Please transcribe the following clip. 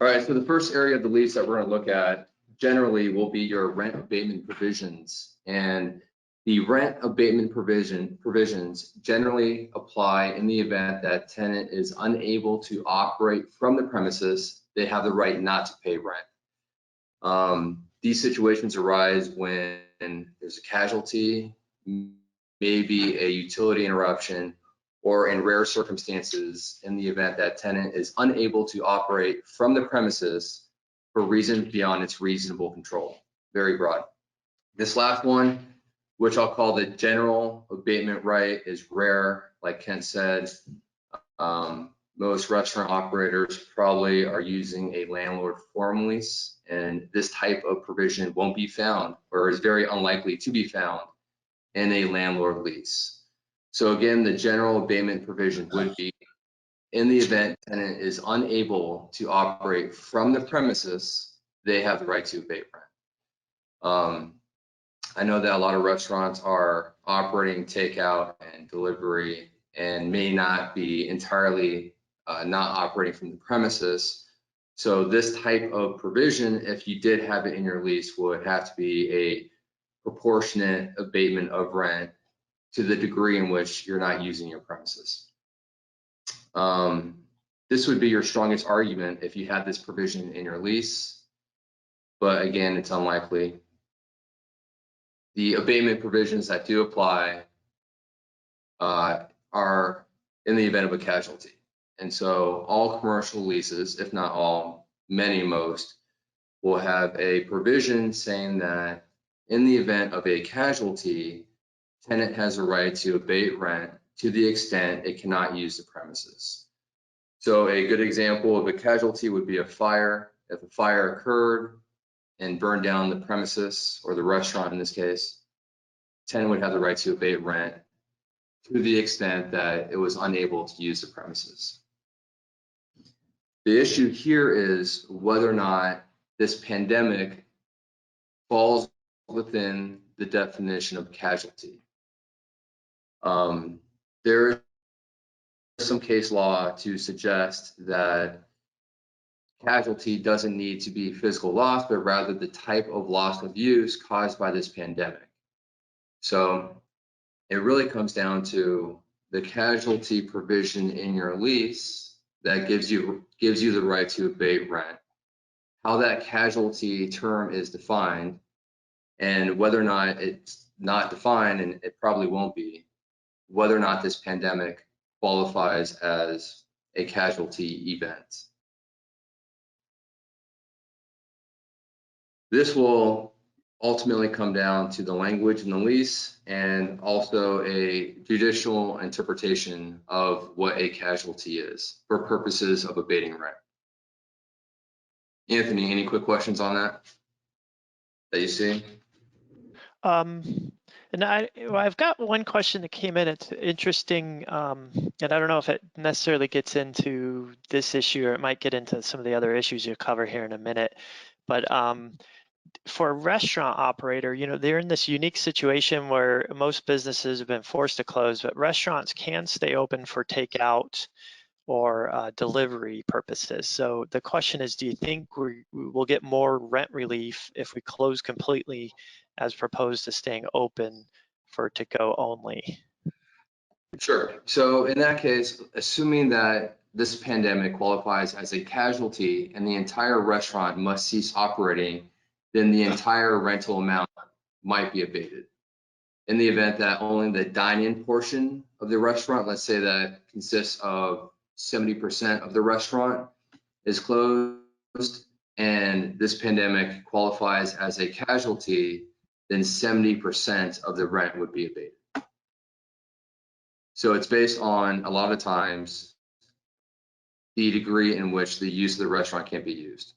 All right, so the first area of the lease that we're going to look at generally will be your rent abatement provisions. And the rent abatement provisions generally apply in the event that tenant is unable to operate from the premises. They have the right not to pay rent. These situations arise when there's a casualty, maybe a utility interruption, or in rare circumstances, in the event that tenant is unable to operate from the premises for reasons beyond its reasonable control. Very broad. This last one, which I'll call the general abatement right, is rare. Like Kent said, most restaurant operators probably are using a landlord forum lease, and this type of provision won't be found, or is very unlikely to be found, in a landlord lease. So again, the general abatement provision would be in the event tenant is unable to operate from the premises, they have the right to abate rent. I know that a lot of restaurants are operating takeout and delivery and may not be entirely not operating from the premises. So this type of provision, if you did have it in your lease, would have to be a proportionate abatement of rent to the degree in which you're not using your premises. This would be your strongest argument if you had this provision in your lease, but again, it's unlikely. The abatement provisions that do apply are in the event of a casualty. And so all commercial leases, if not all, many, most, will have a provision saying that in the event of a casualty, tenant has a right to abate rent to the extent it cannot use the premises. So a good example of a casualty would be a fire. If a fire occurred and burned down the premises, or the restaurant in this case, tenant would have the right to abate rent to the extent that it was unable to use the premises. The issue here is whether or not this pandemic falls within the definition of casualty. There is some case law to suggest that casualty doesn't need to be physical loss, but rather the type of loss of use caused by this pandemic. So it really comes down to the casualty provision in your lease that gives you the right to abate rent, how that casualty term is defined, and whether or not it's not defined, and it probably won't be, whether or not this pandemic qualifies as a casualty event. This will ultimately come down to the language in the lease and also a judicial interpretation of what a casualty is for purposes of abating rent. Anthony, any quick questions on that you see? And I've got one question that came in. It's interesting, and I don't know if it necessarily gets into this issue, or it might get into some of the other issues you'll cover here in a minute. But for a restaurant operator, you know, they're in this unique situation where most businesses have been forced to close, but restaurants can stay open for takeout or delivery purposes. So the question is, do you think we will get more rent relief if we close completely as opposed to staying open for to-go only? Sure. So in that case, assuming that this pandemic qualifies as a casualty and the entire restaurant must cease operating, then the entire rental amount might be abated. In the event that only the dine-in portion of the restaurant, let's say that consists of 70% of the restaurant, is closed and this pandemic qualifies as a casualty, then 70% of the rent would be abated. So it's based on, a lot of times, the degree in which the use of the restaurant can't be used.